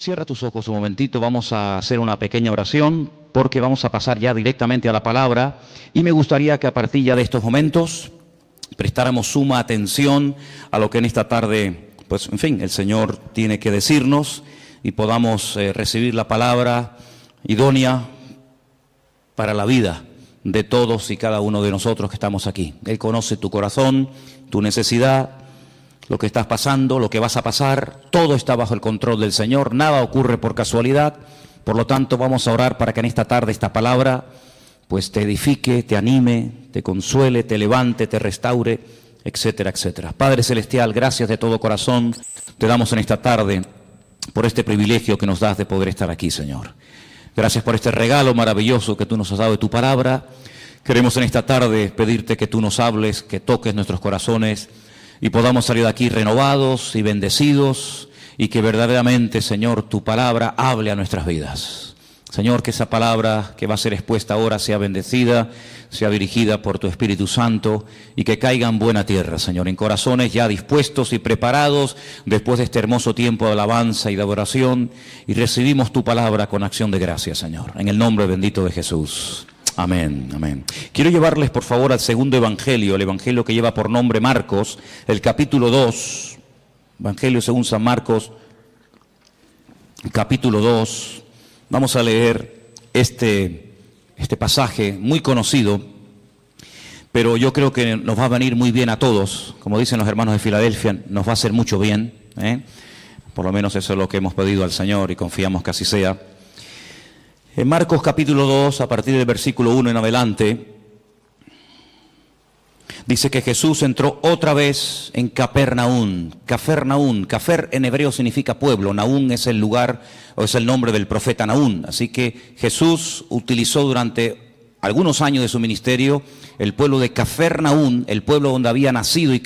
Cierra tus ojos un momentito, vamos a hacer una pequeña oración porque vamos a pasar ya directamente a la palabra y me gustaría que a partir ya de estos momentos prestáramos suma atención a lo que en esta tarde, pues en fin, el Señor tiene que decirnos y podamos recibir la palabra idónea para la vida de todos y cada uno de nosotros que estamos aquí. Él conoce tu corazón, tu necesidad, lo que estás pasando, lo que vas a pasar, todo está bajo el control del Señor, nada ocurre por casualidad. Por lo tanto, vamos a orar para que en esta tarde esta palabra pues te edifique, te anime, te consuele, te levante, te restaure, etcétera, etcétera. Padre Celestial, gracias de todo corazón te damos en esta tarde por este privilegio que nos das de poder estar aquí, Señor. Gracias por este regalo maravilloso que tú nos has dado de tu palabra. Queremos en esta tarde pedirte que tú nos hables, que toques nuestros corazones y podamos salir de aquí renovados y bendecidos y que verdaderamente, Señor, tu palabra hable a nuestras vidas. Señor, que esa palabra que va a ser expuesta ahora sea bendecida, sea dirigida por tu Espíritu Santo y que caiga en buena tierra, Señor, en corazones ya dispuestos y preparados después de este hermoso tiempo de alabanza y de adoración, y recibimos tu palabra con acción de gracias, Señor, en el nombre bendito de Jesús. Amén, amén. Quiero llevarles por favor al segundo evangelio, el evangelio que lleva por nombre Marcos, el capítulo 2, evangelio según San Marcos, capítulo 2. Vamos a leer este pasaje muy conocido, pero yo creo que nos va a venir muy bien a todos. Como dicen los hermanos de Filadelfia, nos va a hacer mucho bien, Por lo menos eso es lo que hemos pedido al Señor y confiamos que así sea. En Marcos capítulo 2, a partir del versículo 1 en adelante, dice que Jesús entró otra vez en Capernaum. Cafer en hebreo significa pueblo, Naún es el lugar o es el nombre del profeta Naún. Así que Jesús utilizó durante algunos años de su ministerio el pueblo de Capernaum, el pueblo donde había nacido y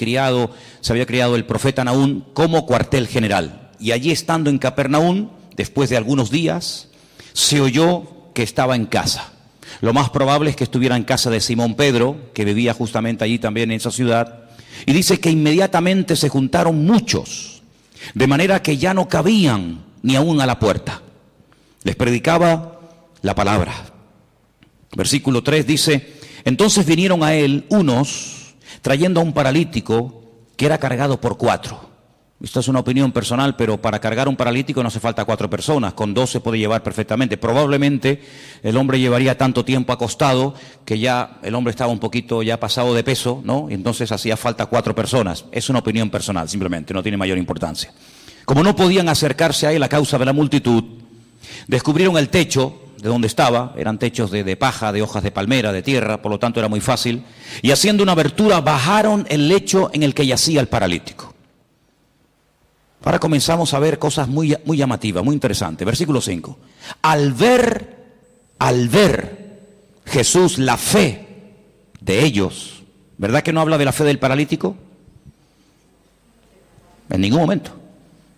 se había criado el profeta Naún, como cuartel general. Y allí estando en Capernaum, después de algunos días, se oyó que estaba en casa. Lo más probable es que estuviera en casa de Simón Pedro, que vivía justamente allí también en esa ciudad. Y dice que inmediatamente se juntaron muchos, de manera que ya no cabían ni aún a la puerta. Les predicaba la palabra. Versículo 3 dice: entonces vinieron a él unos trayendo a un paralítico que era cargado por 4. Esta es una opinión personal, pero para cargar un paralítico no hace falta 4 personas, con 2 se puede llevar perfectamente. Probablemente el hombre llevaría tanto tiempo acostado que ya el hombre estaba un poquito ya pasado de peso, ¿no? Y entonces hacía falta 4 personas. Es una opinión personal, simplemente, no tiene mayor importancia. Como no podían acercarse a él a causa de la multitud, descubrieron el techo de donde estaba. Eran techos de paja, de hojas de palmera, de tierra, por lo tanto era muy fácil. Y haciendo una abertura bajaron el lecho en el que yacía el paralítico. Ahora comenzamos a ver cosas muy llamativas, muy interesantes. Versículo 5. Al ver Jesús la fe de ellos, ¿verdad que no habla de la fe del paralítico? En ningún momento.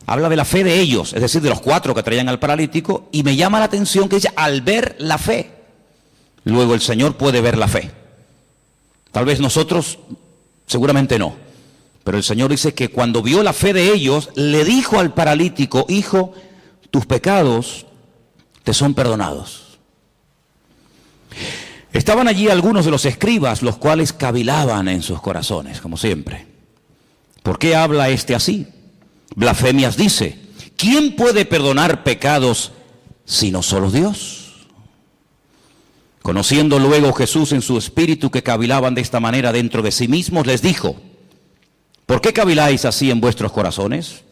Habla de la fe de ellos, es decir, de los 4 que traían al paralítico, y me llama la atención que dice, al ver la fe. Luego el Señor puede ver la fe. Tal vez nosotros, seguramente no. Pero el Señor dice que cuando vio la fe de ellos, le dijo al paralítico: hijo, tus pecados te son perdonados. Estaban allí algunos de los escribas, los cuales cavilaban en sus corazones, como siempre. ¿Por qué habla este así? Blasfemias dice. ¿Quién puede perdonar pecados sino solo Dios? Conociendo luego Jesús en su espíritu que cavilaban de esta manera dentro de sí mismos, les dijo: ¿por qué caviláis así en vuestros corazones?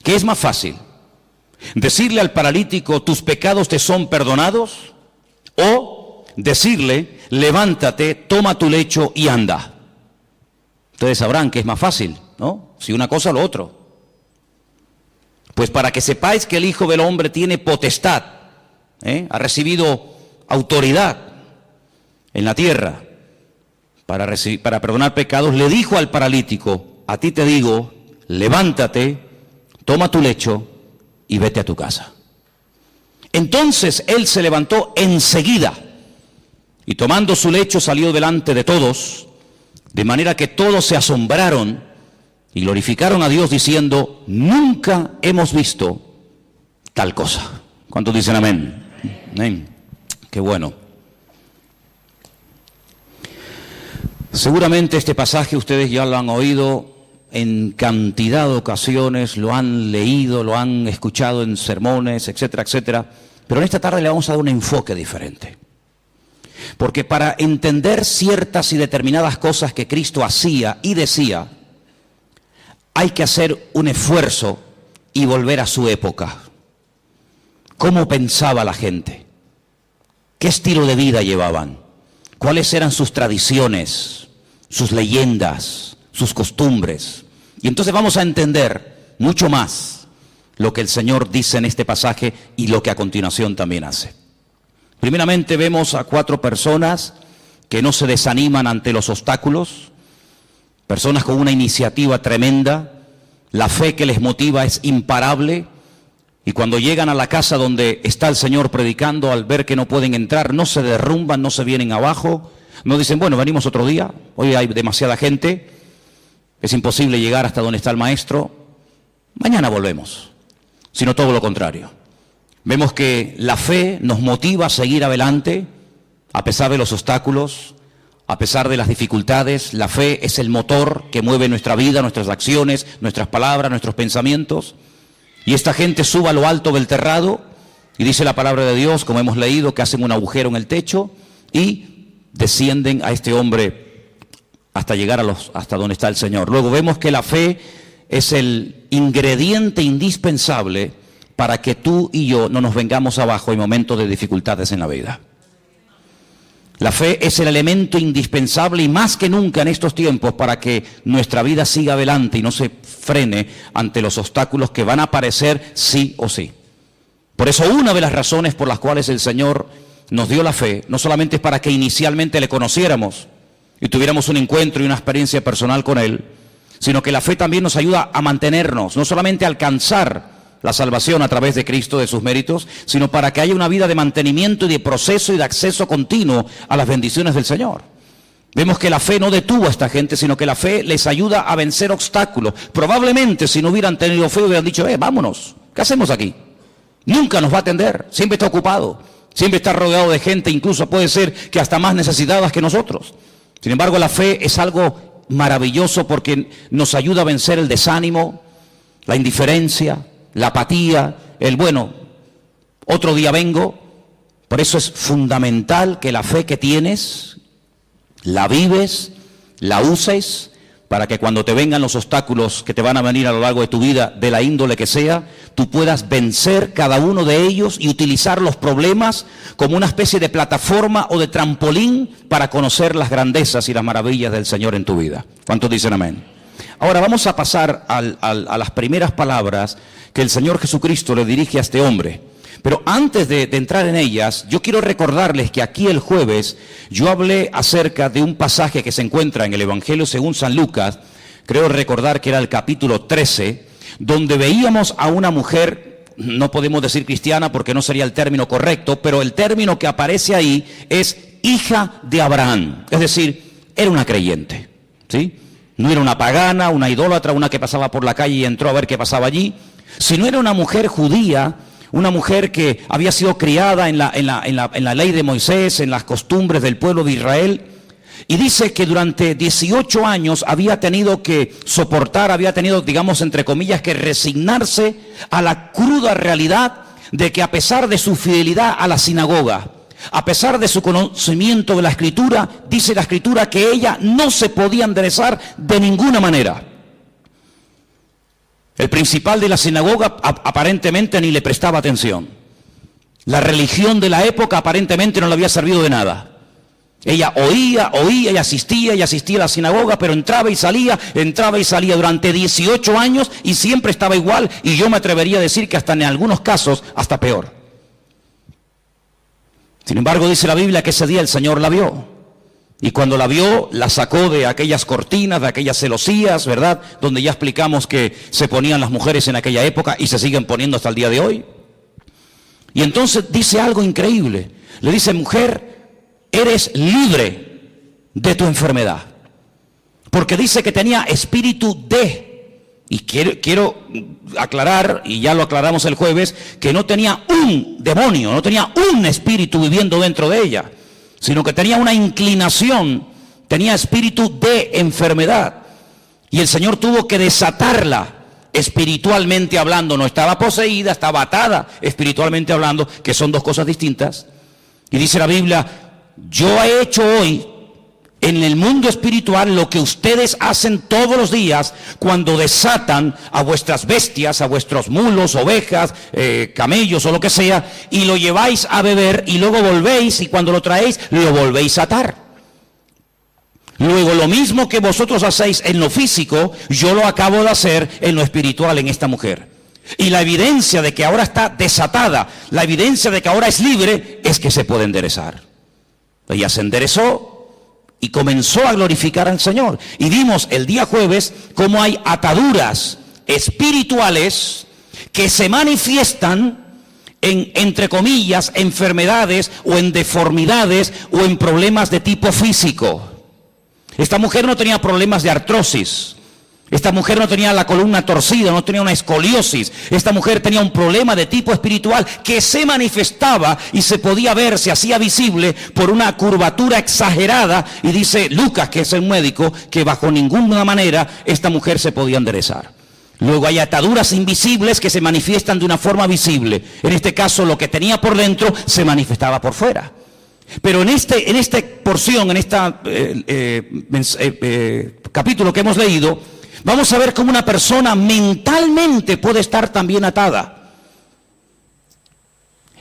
¿Qué es más fácil? ¿Decirle al paralítico, tus pecados te son perdonados? ¿O decirle, levántate, toma tu lecho y anda? Ustedes sabrán que es más fácil, ¿no? Si una cosa o lo otro. Pues para que sepáis que el Hijo del Hombre tiene potestad, ha recibido autoridad en la tierra para perdonar pecados, le dijo al paralítico: a ti te digo, levántate, toma tu lecho y vete a tu casa. Entonces él se levantó enseguida y tomando su lecho salió delante de todos, de manera que todos se asombraron y glorificaron a Dios diciendo: nunca hemos visto tal cosa. ¿Cuántos dicen amén? Amén. Qué bueno. Seguramente este pasaje ustedes ya lo han oído en cantidad de ocasiones, lo han leído, lo han escuchado en sermones, etcétera, etcétera. Pero en esta tarde le vamos a dar un enfoque diferente. Porque para entender ciertas y determinadas cosas que Cristo hacía y decía, hay que hacer un esfuerzo y volver a su época. ¿Cómo pensaba la gente? ¿Qué estilo de vida llevaban? ¿Cuáles eran sus tradiciones, sus leyendas, sus costumbres? Y entonces vamos a entender mucho más lo que el Señor dice en este pasaje y lo que a continuación también hace. Primeramente vemos a 4 personas que no se desaniman ante los obstáculos, personas con una iniciativa tremenda, la fe que les motiva es imparable, y cuando llegan a la casa donde está el Señor predicando, al ver que no pueden entrar, no se derrumban, no se vienen abajo, no dicen, bueno, venimos otro día, hoy hay demasiada gente, es imposible llegar hasta donde está el Maestro, mañana volvemos, sino todo lo contrario. Vemos que la fe nos motiva a seguir adelante, a pesar de los obstáculos, a pesar de las dificultades. La fe es el motor que mueve nuestra vida, nuestras acciones, nuestras palabras, nuestros pensamientos. Y esta gente sube a lo alto del terrado, y dice la palabra de Dios, como hemos leído, que hacen un agujero en el techo, y descienden a este hombre hasta llegar hasta donde está el Señor. Luego vemos que la fe es el ingrediente indispensable para que tú y yo no nos vengamos abajo en momentos de dificultades en la vida. La fe es el elemento indispensable y más que nunca en estos tiempos para que nuestra vida siga adelante y no se frene ante los obstáculos que van a aparecer sí o sí. Por eso una de las razones por las cuales el Señor nos dio la fe, no solamente es para que inicialmente le conociéramos y tuviéramos un encuentro y una experiencia personal con Él, sino que la fe también nos ayuda a mantenernos, no solamente a alcanzar la salvación a través de Cristo, de sus méritos, sino para que haya una vida de mantenimiento y de proceso y de acceso continuo a las bendiciones del Señor. Vemos que la fe no detuvo a esta gente, sino que la fe les ayuda a vencer obstáculos. Probablemente si no hubieran tenido fe hubieran dicho, vámonos, ¿qué hacemos aquí? Nunca nos va a atender, siempre está ocupado, siempre está rodeado de gente, incluso puede ser que hasta más necesitadas que nosotros. Sin embargo, la fe es algo maravilloso porque nos ayuda a vencer el desánimo, la indiferencia, la apatía, el bueno, otro día vengo. Por eso es fundamental que la fe que tienes, la vives, la uses, para que cuando te vengan los obstáculos que te van a venir a lo largo de tu vida, de la índole que sea, tú puedas vencer cada uno de ellos y utilizar los problemas como una especie de plataforma o de trampolín para conocer las grandezas y las maravillas del Señor en tu vida. ¿Cuántos dicen amén? Ahora vamos a pasar a las primeras palabras que el Señor Jesucristo le dirige a este hombre. Pero antes de entrar en ellas, yo quiero recordarles que aquí el jueves yo hablé acerca de un pasaje que se encuentra en el Evangelio según San Lucas, creo recordar que era el capítulo 13, donde veíamos a una mujer, no podemos decir cristiana porque no sería el término correcto, pero el término que aparece ahí es hija de Abraham, es decir, era una creyente, ¿sí? No era una pagana, una idólatra, una que pasaba por la calle y entró a ver qué pasaba allí, sino era una mujer judía, una mujer que había sido criada en la ley de Moisés, en las costumbres del pueblo de Israel, y dice que durante 18 años había tenido que soportar, había tenido, digamos, entre comillas, que resignarse a la cruda realidad de que a pesar de su fidelidad a la sinagoga, a pesar de su conocimiento de la Escritura, dice la Escritura que ella no se podía enderezar de ninguna manera. El principal de la sinagoga aparentemente ni le prestaba atención. La religión de la época aparentemente no le había servido de nada. Ella oía y asistía a la sinagoga, pero entraba y salía durante 18 años y siempre estaba igual, y yo me atrevería a decir que hasta en algunos casos hasta peor. Sin embargo, dice la Biblia que ese día el Señor la vio. Y cuando la vio, la sacó de aquellas cortinas, de aquellas celosías, ¿verdad? Donde ya explicamos que se ponían las mujeres en aquella época y se siguen poniendo hasta el día de hoy. Y entonces dice algo increíble. Le dice, mujer, eres libre de tu enfermedad. Porque dice que tenía espíritu de Y quiero aclarar, y ya lo aclaramos el jueves, que no tenía un demonio, no tenía un espíritu viviendo dentro de ella, sino que tenía una inclinación, tenía espíritu de enfermedad. Y el Señor tuvo que desatarla espiritualmente hablando. No estaba poseída, estaba atada espiritualmente hablando, que son dos cosas distintas. Y dice la Biblia, yo he hecho hoy en el mundo espiritual lo que ustedes hacen todos los días cuando desatan a vuestras bestias, a vuestros mulos, ovejas, camellos o lo que sea, y lo lleváis a beber y luego volvéis, y cuando lo traéis lo volvéis a atar. Luego lo mismo que vosotros hacéis en lo físico, yo lo acabo de hacer en lo espiritual en esta mujer. Y la evidencia de que ahora está desatada, la evidencia de que ahora es libre, es que se puede enderezar. Ella se enderezó y comenzó a glorificar al Señor. Y vimos el día jueves cómo hay ataduras espirituales que se manifiestan en, entre comillas, enfermedades o en deformidades o en problemas de tipo físico. Esta mujer no tenía problemas de artrosis. Esta mujer no tenía la columna torcida, no tenía una escoliosis. Esta mujer tenía un problema de tipo espiritual que se manifestaba y se podía ver, se hacía visible por una curvatura exagerada. Y dice Lucas, que es el médico, que bajo ninguna manera esta mujer se podía enderezar. Luego hay ataduras invisibles que se manifiestan de una forma visible. En este caso, lo que tenía por dentro se manifestaba por fuera. Pero en esta porción, en este capítulo que hemos leído, vamos a ver cómo una persona mentalmente puede estar también atada.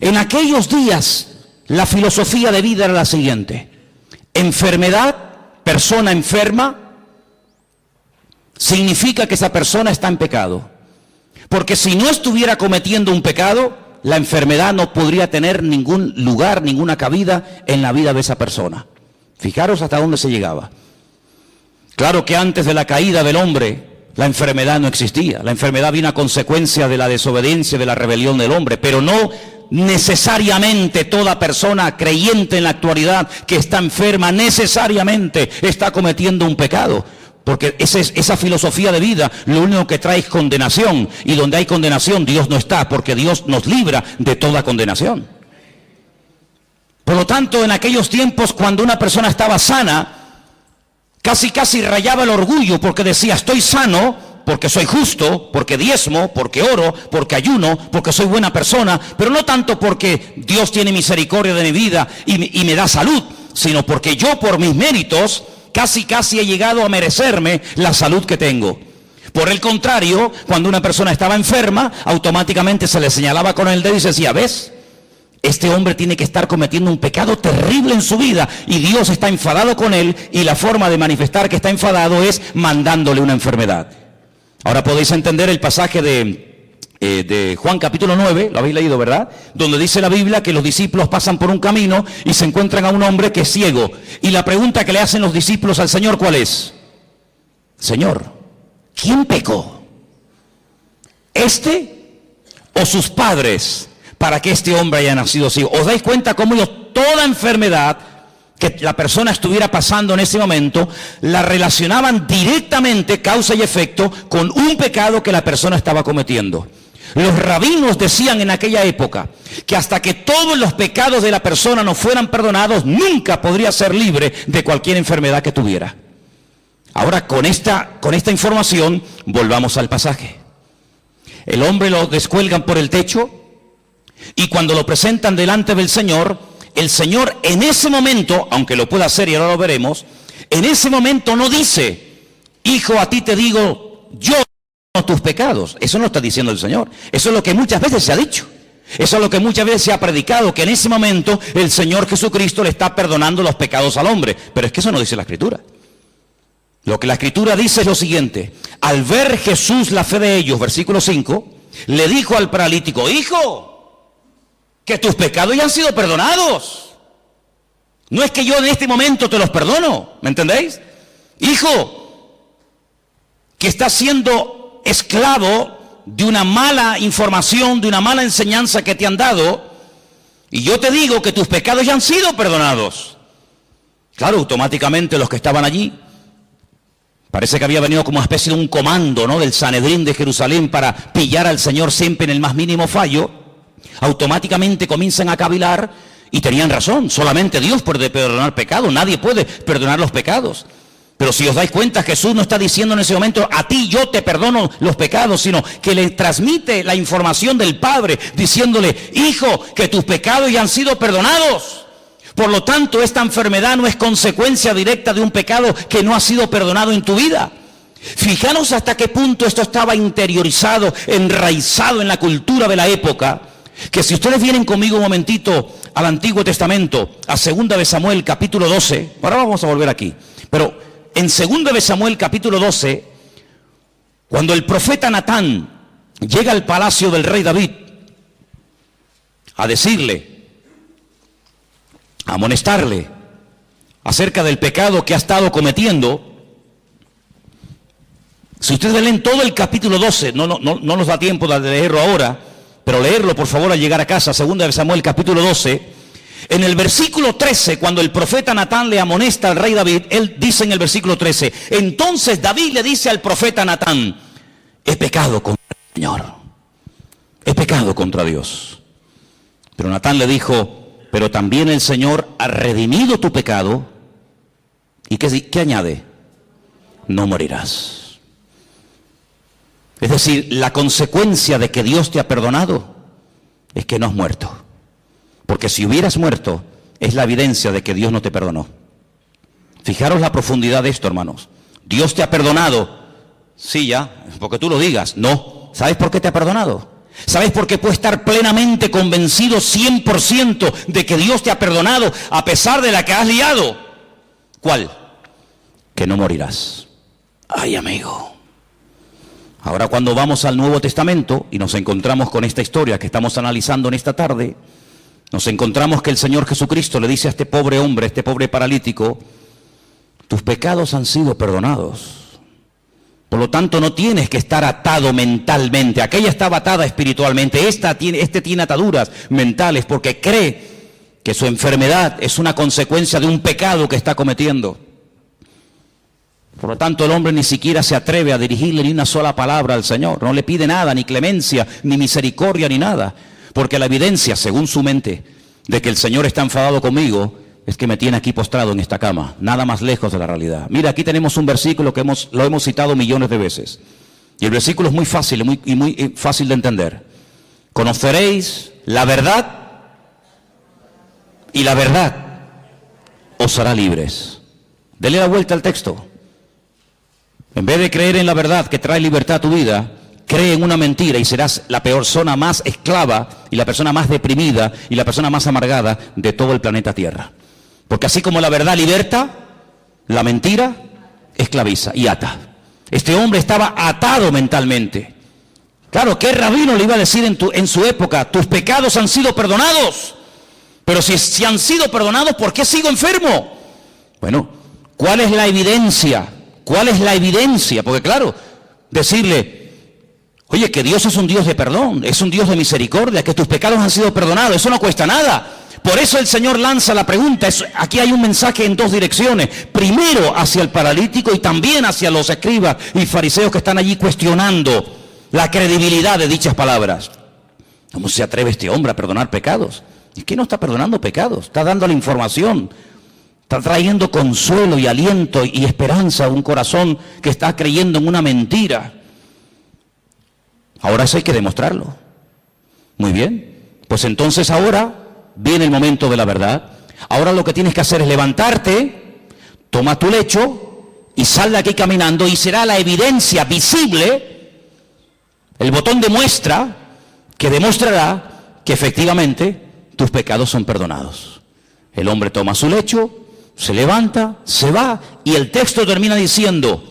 En aquellos días, la filosofía de vida era la siguiente: enfermedad, persona enferma, significa que esa persona está en pecado. Porque si no estuviera cometiendo un pecado, la enfermedad no podría tener ningún lugar, ninguna cabida en la vida de esa persona. Fijaros hasta dónde se llegaba. Claro que antes de la caída del hombre, la enfermedad no existía. La enfermedad vino a consecuencia de la desobediencia, de la rebelión del hombre. Pero no necesariamente toda persona creyente en la actualidad que está enferma necesariamente está cometiendo un pecado. Porque esa filosofía de vida lo único que trae es condenación. Y donde hay condenación, Dios no está, porque Dios nos libra de toda condenación. Por lo tanto, en aquellos tiempos, cuando una persona estaba sana, casi rayaba el orgullo, porque decía, estoy sano, porque soy justo, porque diezmo, porque oro, porque ayuno, porque soy buena persona, pero no tanto porque Dios tiene misericordia de mi vida y me da salud, sino porque yo por mis méritos casi he llegado a merecerme la salud que tengo. Por el contrario, cuando una persona estaba enferma, automáticamente se le señalaba con el dedo y se decía, ¿ves? Este hombre tiene que estar cometiendo un pecado terrible en su vida y Dios está enfadado con él, y la forma de manifestar que está enfadado es mandándole una enfermedad. Ahora podéis entender el pasaje de Juan capítulo 9, lo habéis leído, ¿verdad? Donde dice la Biblia que los discípulos pasan por un camino y se encuentran a un hombre que es ciego. Y la pregunta que le hacen los discípulos al Señor, ¿cuál es? Señor, ¿quién pecó? ¿Este o sus padres para que este hombre haya nacido ciego? ¿Os dais cuenta cómo ellos toda enfermedad que la persona estuviera pasando en ese momento la relacionaban directamente, causa y efecto, con un pecado que la persona estaba cometiendo? Los rabinos decían en aquella época que hasta que todos los pecados de la persona no fueran perdonados, nunca podría ser libre de cualquier enfermedad que tuviera. Ahora, con esta información, volvamos al pasaje. El hombre lo descuelgan por el techo y cuando lo presentan delante del Señor, el Señor en ese momento, aunque lo pueda hacer y ahora lo veremos, en ese momento no dice, hijo, a ti te digo, yo tus pecados. Eso no está diciendo el Señor. Eso es lo que muchas veces se ha dicho. Eso es lo que muchas veces se ha predicado, que en ese momento el Señor Jesucristo le está perdonando los pecados al hombre. Pero es que eso no dice la Escritura. Lo que la Escritura dice es lo siguiente: al ver Jesús la fe de ellos, versículo 5, le dijo al paralítico, hijo, que tus pecados ya han sido perdonados. No es que yo en este momento te los perdono, ¿me entendéis? Hijo, que estás siendo esclavo de una mala información, de una mala enseñanza que te han dado, y yo te digo que tus pecados ya han sido perdonados. Claro, automáticamente los que estaban allí Parece que había venido como una especie de un comando, ¿no?, del Sanedrín de Jerusalén para pillar al Señor siempre en el más mínimo fallo. Automáticamente comienzan a cavilar y tenían razón. Solamente Dios puede perdonar pecados, nadie puede perdonar los pecados. Pero si os dais cuenta, Jesús no está diciendo en ese momento, a ti yo te perdono los pecados, sino que le transmite la información del Padre, diciéndole, hijo, que tus pecados ya han sido perdonados. Por lo tanto, esta enfermedad no es consecuencia directa de un pecado que no ha sido perdonado en tu vida. Fijaros hasta qué punto esto estaba interiorizado, enraizado en la cultura de la época, que si ustedes vienen conmigo un momentito al Antiguo Testamento, a 2 de Samuel capítulo 12, ahora vamos a volver aquí, pero en 2 de Samuel capítulo 12, cuando el profeta Natán llega al palacio del rey David a decirle, a amonestarle acerca del pecado que ha estado cometiendo, si ustedes leen todo el capítulo 12, no nos da tiempo de leerlo ahora, pero leerlo por favor al llegar a casa, 2 de Samuel capítulo 12, en el versículo 13, cuando el profeta Natán le amonesta al rey David, él dice en el versículo 13, entonces David le dice al profeta Natán, he pecado contra el Señor, he pecado contra Dios. Pero Natán le dijo, pero también el Señor ha redimido tu pecado. ¿Y qué añade? No morirás. Es decir, la consecuencia de que Dios te ha perdonado es que no has muerto. Porque si hubieras muerto, es la evidencia de que Dios no te perdonó. Fijaros la profundidad de esto, hermanos. Dios te ha perdonado. Sí, ya, porque tú lo digas. No. ¿Sabes por qué te ha perdonado? ¿Sabes por qué puedes estar plenamente convencido 100% de que Dios te ha perdonado a pesar de la que has liado? ¿Cuál? Que no morirás. Ay, amigo. Ahora cuando vamos al Nuevo Testamento y nos encontramos con esta historia que estamos analizando en esta tarde, nos encontramos que el Señor Jesucristo le dice a este pobre hombre, a este pobre paralítico, tus pecados han sido perdonados. Por lo tanto, no tienes que estar atado mentalmente. Aquella estaba atada espiritualmente. Este tiene ataduras mentales porque cree que su enfermedad es una consecuencia de un pecado que está cometiendo. Por lo tanto, el hombre ni siquiera se atreve a dirigirle ni una sola palabra al Señor. No le pide nada, ni clemencia, ni misericordia, ni nada. Porque la evidencia, según su mente, de que el Señor está enfadado conmigo, es que me tiene aquí postrado en esta cama, nada más lejos de la realidad. Mira, aquí tenemos un versículo que lo hemos citado millones de veces. Y el versículo es muy fácil muy fácil de entender. Conoceréis la verdad y la verdad os hará libres. Dele la vuelta al texto. En vez de creer en la verdad que trae libertad a tu vida, cree en una mentira y serás la persona más esclava y la persona más deprimida y la persona más amargada de todo el planeta Tierra. Porque así como la verdad liberta, la mentira esclaviza y ata. Este hombre estaba atado mentalmente. Claro, ¿qué rabino le iba a decir en su época? Tus pecados han sido perdonados. Pero si han sido perdonados, ¿por qué sigo enfermo? Bueno, ¿cuál es la evidencia? ¿Cuál es la evidencia? Porque claro, decirle, oye, que Dios es un Dios de perdón, es un Dios de misericordia, que tus pecados han sido perdonados, eso no cuesta nada. Por eso el Señor lanza la pregunta. Aquí hay un mensaje en dos direcciones. Primero hacia el paralítico y también hacia los escribas y fariseos que están allí cuestionando la credibilidad de dichas palabras. ¿Cómo se atreve este hombre a perdonar pecados? Es que no está perdonando pecados, está dando la información. Está trayendo consuelo y aliento y esperanza a un corazón que está creyendo en una mentira. Ahora eso hay que demostrarlo. Muy bien. Pues entonces ahora viene el momento de la verdad. Ahora lo que tienes que hacer es levantarte, toma tu lecho y sal de aquí caminando y será la evidencia visible, el botón de muestra que demostrará que efectivamente tus pecados son perdonados. El hombre toma su lecho, se levanta, se va y el texto termina diciendo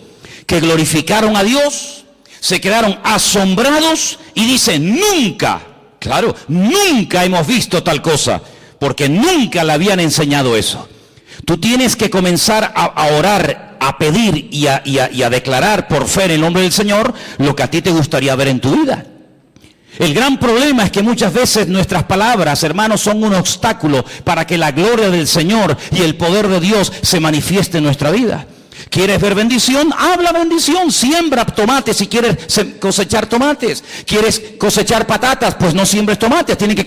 que glorificaron a Dios, se quedaron asombrados y dicen nunca. Claro, nunca hemos visto tal cosa, porque nunca le habían enseñado eso. Tú tienes que comenzar a orar, a pedir y a declarar por fe en el nombre del Señor lo que a ti te gustaría ver en tu vida. El gran problema es que muchas veces nuestras palabras, hermanos, son un obstáculo para que la gloria del Señor y el poder de Dios se manifieste en nuestra vida. ¿Quieres ver bendición? Habla bendición. Siembra tomates si quieres cosechar tomates. ¿Quieres cosechar patatas? Pues no siembres tomates, tienes que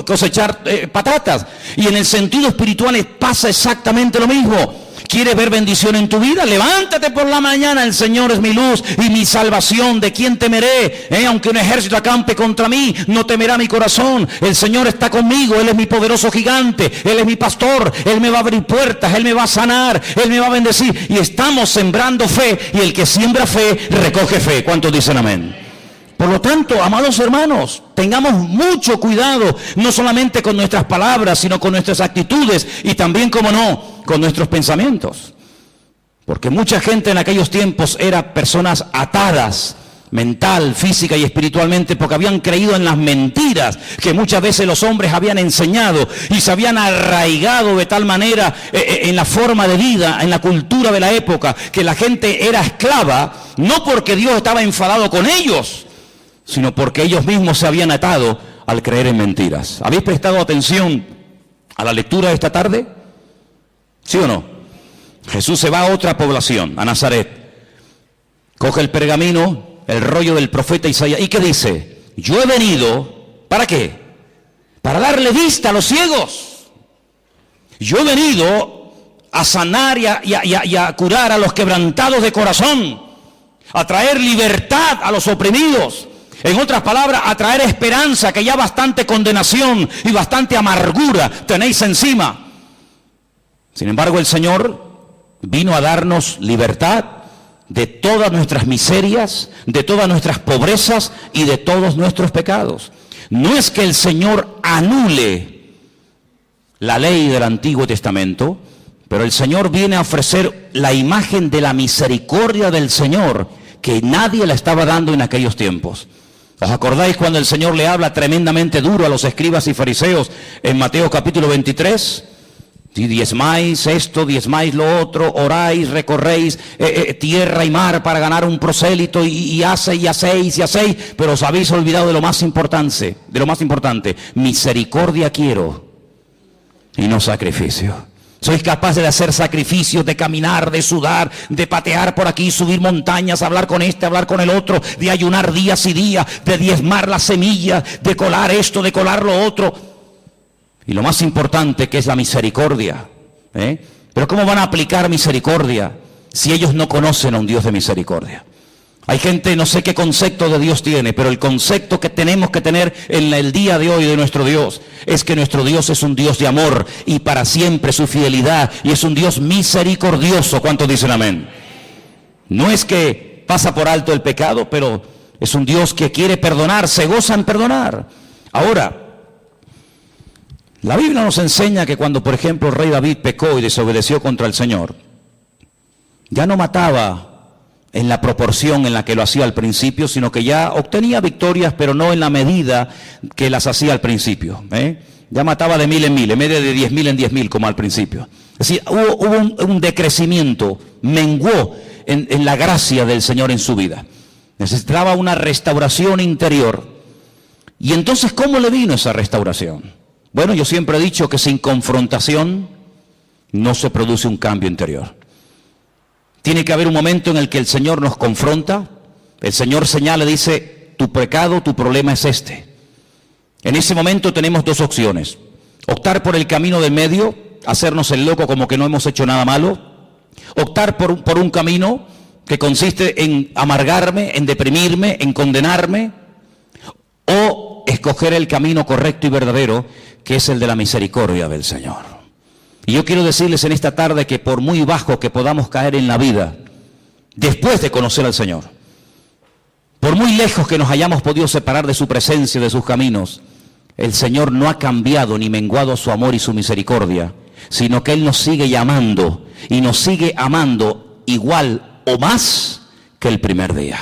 cosechar patatas. Y en el sentido espiritual pasa exactamente lo mismo. ¿Quieres ver bendición en tu vida? Levántate por la mañana, el Señor es mi luz y mi salvación. ¿De quién temeré? Aunque un ejército acampe contra mí, no temerá mi corazón. El Señor está conmigo, Él es mi poderoso gigante, Él es mi pastor, Él me va a abrir puertas, Él me va a sanar, Él me va a bendecir. Y estamos sembrando fe, y el que siembra fe, recoge fe. ¿Cuántos dicen amén? Por lo tanto, amados hermanos, tengamos mucho cuidado, no solamente con nuestras palabras, sino con nuestras actitudes y también, como no, con nuestros pensamientos. Porque mucha gente en aquellos tiempos era personas atadas, mental, física y espiritualmente, porque habían creído en las mentiras que muchas veces los hombres habían enseñado y se habían arraigado de tal manera en la forma de vida, en la cultura de la época, que la gente era esclava, no porque Dios estaba enfadado con ellos, sino porque ellos mismos se habían atado al creer en mentiras. ¿Habéis prestado atención a la lectura de esta tarde? ¿Sí o no? Jesús se va a otra población, a Nazaret. Coge el pergamino, el rollo del profeta Isaías. ¿Y qué dice? Yo he venido, ¿para qué? Para darle vista a los ciegos. Yo he venido a sanar y a curar a los quebrantados de corazón, a traer libertad a los oprimidos. En otras palabras, a traer esperanza, que ya bastante condenación y bastante amargura tenéis encima. Sin embargo, el Señor vino a darnos libertad de todas nuestras miserias, de todas nuestras pobrezas y de todos nuestros pecados. No es que el Señor anule la ley del Antiguo Testamento, pero el Señor viene a ofrecer la imagen de la misericordia del Señor, que nadie la estaba dando en aquellos tiempos. ¿Os acordáis cuando el Señor le habla tremendamente duro a los escribas y fariseos en Mateo capítulo 23? Si diezmáis esto, diezmáis lo otro, oráis, recorréis tierra y mar para ganar un prosélito y hacéis, pero os habéis olvidado de lo más importante, misericordia quiero y no sacrificio. Sois capaces de hacer sacrificios, de caminar, de sudar, de patear por aquí, subir montañas, hablar con este, hablar con el otro, de ayunar días y días, de diezmar las semillas, de colar esto, de colar lo otro. Y lo más importante, que es la misericordia. Pero ¿cómo van a aplicar misericordia si ellos no conocen a un Dios de misericordia? Hay gente, no sé qué concepto de Dios tiene, pero el concepto que tenemos que tener en el día de hoy de nuestro Dios es que nuestro Dios es un Dios de amor y para siempre su fidelidad, y es un Dios misericordioso. ¿Cuántos dicen amén? No es que pasa por alto el pecado, pero es un Dios que quiere perdonar, se goza en perdonar. Ahora, la Biblia nos enseña que cuando, por ejemplo, el rey David pecó y desobedeció contra el Señor, ya no mataba en la proporción en la que lo hacía al principio, sino que ya obtenía victorias, pero no en la medida que las hacía al principio. Ya mataba de 1000 en 1000, en vez de 10.000 en 10.000 como al principio. Es decir, hubo un decrecimiento, menguó en la gracia del Señor en su vida. Necesitaba una restauración interior. Y entonces, ¿cómo le vino esa restauración? Bueno, yo siempre he dicho que sin confrontación no se produce un cambio interior. Tiene que haber un momento en el que el Señor nos confronta, el Señor señala y dice, tu pecado, tu problema es este. En ese momento tenemos dos opciones: optar por el camino del medio, hacernos el loco como que no hemos hecho nada malo; optar por un camino que consiste en amargarme, en deprimirme, en condenarme; o escoger el camino correcto y verdadero, que es el de la misericordia del Señor. Y yo quiero decirles en esta tarde que por muy bajo que podamos caer en la vida, después de conocer al Señor, por muy lejos que nos hayamos podido separar de su presencia, de sus caminos, el Señor no ha cambiado ni menguado su amor y su misericordia, sino que Él nos sigue llamando y nos sigue amando igual o más que el primer día.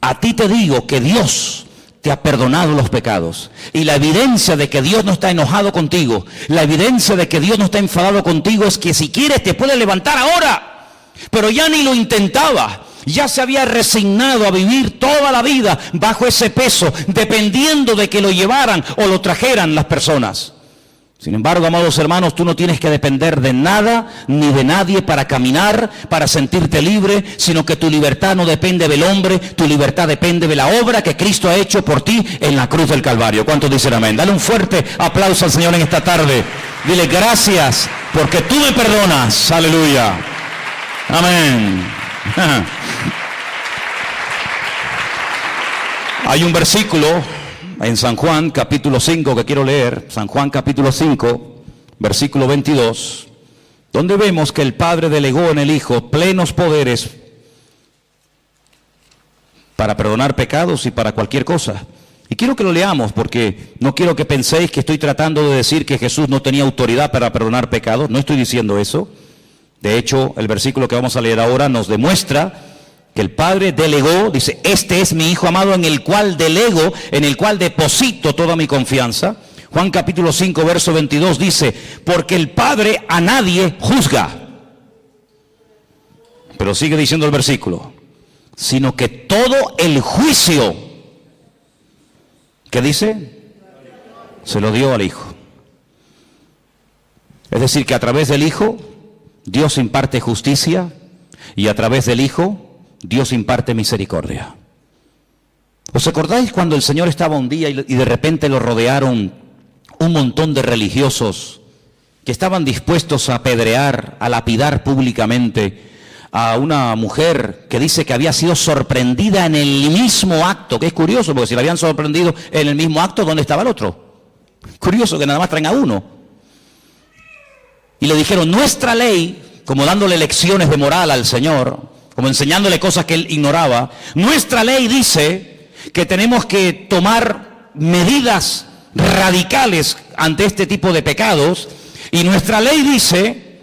A ti te digo que Dios te ha perdonado los pecados, y la evidencia de que Dios no está enojado contigo, la evidencia de que Dios no está enfadado contigo, es que si quieres te puedes levantar ahora. Pero ya ni lo intentaba, ya se había resignado a vivir toda la vida bajo ese peso, dependiendo de que lo llevaran o lo trajeran las personas. Sin embargo, amados hermanos, tú no tienes que depender de nada ni de nadie para caminar, para sentirte libre, sino que tu libertad no depende del hombre, tu libertad depende de la obra que Cristo ha hecho por ti en la cruz del Calvario. ¿Cuántos dicen amén? Dale un fuerte aplauso al Señor en esta tarde. Dile gracias porque tú me perdonas. Aleluya. Amén. Hay un versículo en San Juan capítulo 5 que quiero leer, San Juan capítulo 5, versículo 22, donde vemos que el Padre delegó en el Hijo plenos poderes para perdonar pecados y para cualquier cosa. Y quiero que lo leamos porque no quiero que penséis que estoy tratando de decir que Jesús no tenía autoridad para perdonar pecados, no estoy diciendo eso. De hecho, el versículo que vamos a leer ahora nos demuestra que el Padre delegó, dice, este es mi Hijo amado en el cual delego, en el cual deposito toda mi confianza. Juan capítulo 5, verso 22 dice, porque el Padre a nadie juzga. Pero sigue diciendo el versículo, sino que todo el juicio, ¿qué dice? Se lo dio al Hijo. Es decir, que a través del Hijo, Dios imparte justicia y a través del Hijo, Dios imparte misericordia. ¿Os acordáis cuando el Señor estaba un día y de repente lo rodearon un montón de religiosos que estaban dispuestos a apedrear, a lapidar públicamente a una mujer que dice que había sido sorprendida en el mismo acto? Que es curioso, porque si la habían sorprendido en el mismo acto, ¿dónde estaba el otro? Curioso que nada más traen a uno. Y le dijeron, nuestra ley, como dándole lecciones de moral al Señor, como enseñándole cosas que él ignoraba, nuestra ley dice que tenemos que tomar medidas radicales ante este tipo de pecados, y nuestra ley dice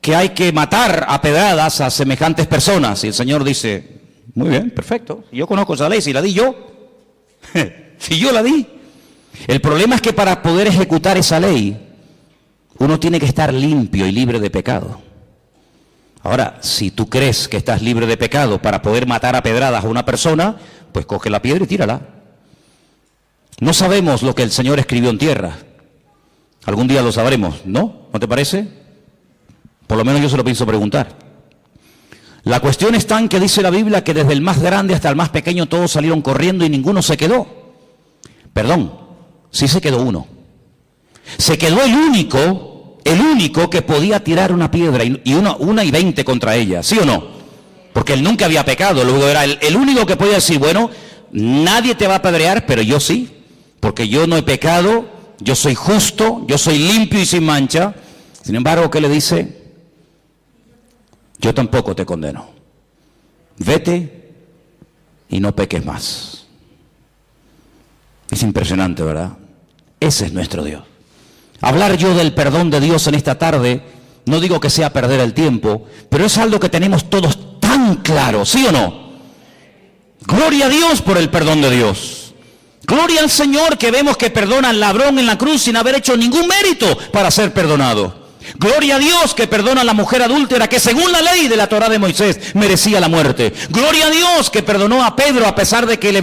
que hay que matar a pedradas a semejantes personas. Y el Señor dice, muy bien, perfecto, yo conozco esa ley, si la di yo, si yo la di. El problema es que para poder ejecutar esa ley, uno tiene que estar limpio y libre de pecado. Ahora, si tú crees que estás libre de pecado para poder matar a pedradas a una persona, pues coge la piedra y tírala. No sabemos lo que el Señor escribió en tierra. Algún día lo sabremos, ¿no? ¿No te parece? Por lo menos yo se lo pienso preguntar. La cuestión está en que dice la Biblia que desde el más grande hasta el más pequeño todos salieron corriendo y ninguno se quedó. Perdón, sí se quedó uno. Se quedó el único que podía tirar una piedra y una y 20 contra ella, ¿sí o no? Porque él nunca había pecado, luego era el único que podía decir, bueno, nadie te va a apedrear, pero yo sí, porque yo no he pecado, yo soy justo, yo soy limpio y sin mancha. Sin embargo, ¿qué le dice? Yo tampoco te condeno. Vete y no peques más. Es impresionante, ¿verdad? Ese es nuestro Dios. Hablar yo del perdón de Dios en esta tarde, no digo que sea perder el tiempo, pero es algo que tenemos todos tan claro, ¿sí o no? Gloria a Dios por el perdón de Dios. Gloria al Señor que vemos que perdona al ladrón en la cruz sin haber hecho ningún mérito para ser perdonado. Gloria a Dios que perdona a la mujer adúltera que según la ley de la Torá de Moisés merecía la muerte. Gloria a Dios que perdonó a Pedro a pesar de que le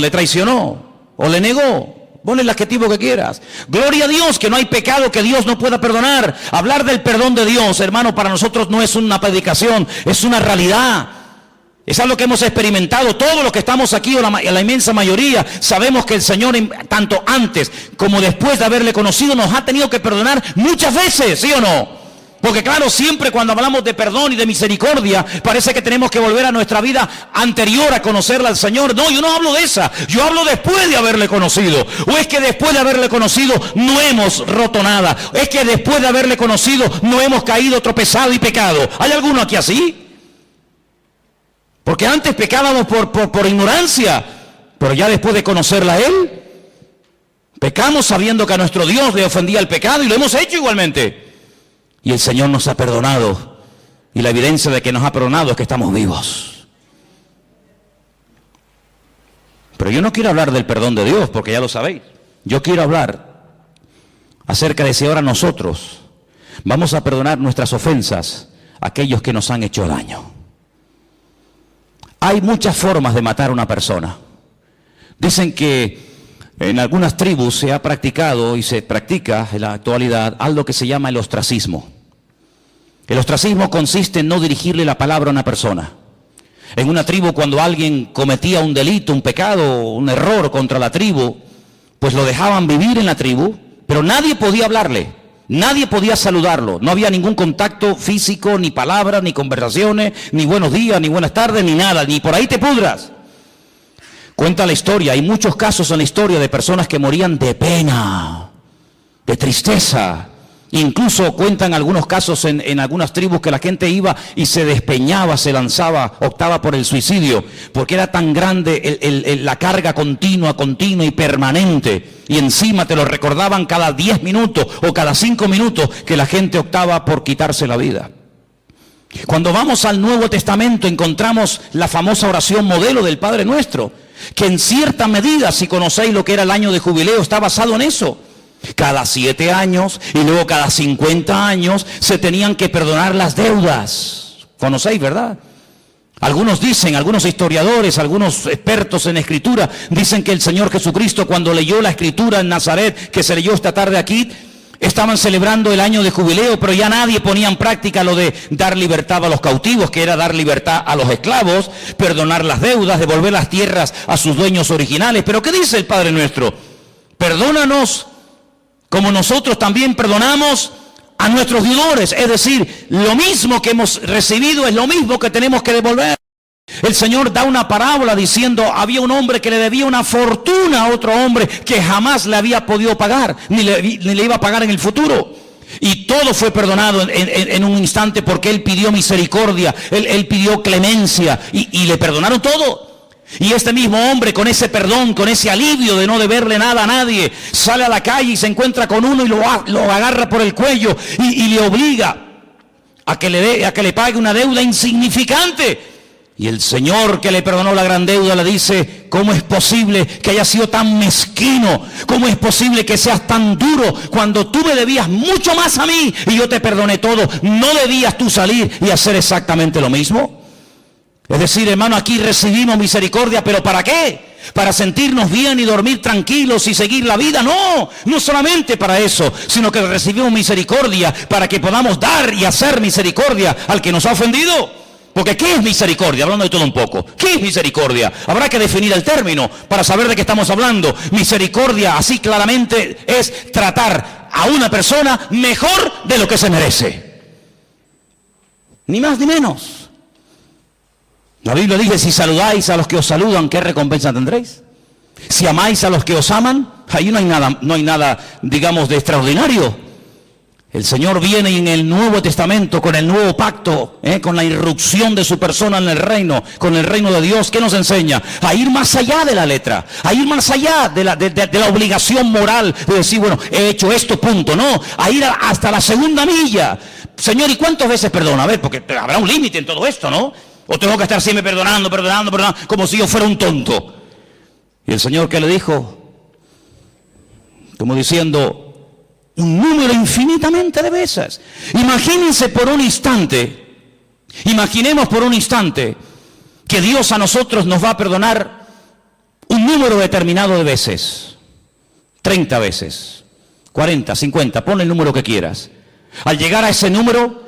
traicionó o le negó. Ponle el adjetivo que quieras. Gloria a Dios que no hay pecado que Dios no pueda perdonar. Hablar del perdón de Dios, hermano, para nosotros no es una predicación, es una realidad. Es algo que hemos experimentado. Todos los que estamos aquí, o la inmensa mayoría, sabemos que el Señor, tanto antes como después de haberle conocido, nos ha tenido que perdonar muchas veces, ¿sí o no? Porque claro, siempre cuando hablamos de perdón y de misericordia, parece que tenemos que volver a nuestra vida anterior a conocerla al Señor. No, yo no hablo de esa, yo hablo después de haberle conocido. O es que después de haberle conocido no hemos roto nada. Es que después de haberle conocido no hemos caído, tropezado y pecado. ¿Hay alguno aquí así? Porque antes pecábamos por ignorancia, pero ya después de conocerla a Él, pecamos sabiendo que a nuestro Dios le ofendía el pecado y lo hemos hecho igualmente. Y el Señor nos ha perdonado. Y la evidencia de que nos ha perdonado es que estamos vivos. Pero yo no quiero hablar del perdón de Dios, porque ya lo sabéis. Yo quiero hablar acerca de si ahora nosotros vamos a perdonar nuestras ofensas a aquellos que nos han hecho daño. Hay muchas formas de matar a una persona. Dicen que En algunas tribus se ha practicado y se practica en la actualidad algo que se llama el ostracismo. El ostracismo consiste en no dirigirle la palabra a una persona. En una tribu, cuando alguien cometía un delito, un pecado, un error contra la tribu, pues lo dejaban vivir en la tribu, pero nadie podía hablarle, nadie podía saludarlo, no había ningún contacto físico, ni palabras, ni conversaciones, ni buenos días, ni buenas tardes, ni nada, ni por ahí te pudras. Cuenta la historia, hay muchos casos en la historia de personas que morían de pena, de tristeza. Incluso cuentan algunos casos en algunas tribus que la gente iba y se despeñaba, se lanzaba, optaba por el suicidio, porque era tan grande la carga continua y permanente, y encima te lo recordaban cada 10 minutos o cada 5 minutos que la gente optaba por quitarse la vida. Cuando vamos al Nuevo Testamento encontramos la famosa oración modelo del Padre Nuestro, que en cierta medida, si conocéis lo que era el año de jubileo, está basado en eso. Cada 7 años y luego cada 50 años se tenían que perdonar las deudas. Conocéis, ¿verdad? Algunos dicen, algunos historiadores, algunos expertos en escritura, dicen que el Señor Jesucristo, cuando leyó la escritura en Nazaret, que se leyó esta tarde aquí, estaban celebrando el año de jubileo, pero ya nadie ponía en práctica lo de dar libertad a los cautivos, que era dar libertad a los esclavos, perdonar las deudas, devolver las tierras a sus dueños originales. Pero ¿qué dice el Padre Nuestro? Perdónanos como nosotros también perdonamos a nuestros deudores. Es decir, lo mismo que hemos recibido es lo mismo que tenemos que devolver. El Señor da una parábola diciendo, había un hombre que le debía una fortuna a otro hombre que jamás le había podido pagar, ni le iba a pagar en el futuro. Y todo fue perdonado en un instante porque él pidió misericordia, él pidió clemencia y le perdonaron todo. Y este mismo hombre, con ese perdón, con ese alivio de no deberle nada a nadie, sale a la calle y se encuentra con uno y lo agarra por el cuello y le obliga a que le pague una deuda insignificante. Y el Señor, que le perdonó la gran deuda, le dice, ¿cómo es posible que hayas sido tan mezquino? ¿Cómo es posible que seas tan duro cuando tú me debías mucho más a mí y yo te perdoné todo? ¿No debías tú salir y hacer exactamente lo mismo? Es decir, hermano, aquí recibimos misericordia, ¿pero para qué? ¿Para sentirnos bien y dormir tranquilos y seguir la vida? No, no solamente para eso, sino que recibimos misericordia para que podamos dar y hacer misericordia al que nos ha ofendido. Porque ¿qué es misericordia? Hablando de todo un poco. ¿Qué es misericordia? Habrá que definir el término para saber de qué estamos hablando. Misericordia, así claramente, es tratar a una persona mejor de lo que se merece. Ni más ni menos. La Biblia dice, si saludáis a los que os saludan, ¿qué recompensa tendréis? Si amáis a los que os aman, ahí no hay nada, digamos, de extraordinario. El Señor viene en el Nuevo Testamento con el nuevo pacto, con la irrupción de su persona en el reino, con el reino de Dios. ¿Qué nos enseña? A ir más allá de la letra, a ir más allá de la obligación moral de decir, bueno, he hecho esto, punto. No, a ir hasta la segunda milla. Señor, ¿y cuántas veces perdona? A ver, porque habrá un límite en todo esto, ¿no? O tengo que estar siempre perdonando, como si yo fuera un tonto. Y el Señor, ¿qué le dijo? Como diciendo, un número infinitamente de veces. Imaginemos por un instante que Dios a nosotros nos va a perdonar un número determinado de veces. 30 veces, 40, 50, pon el número que quieras. Al llegar a ese número,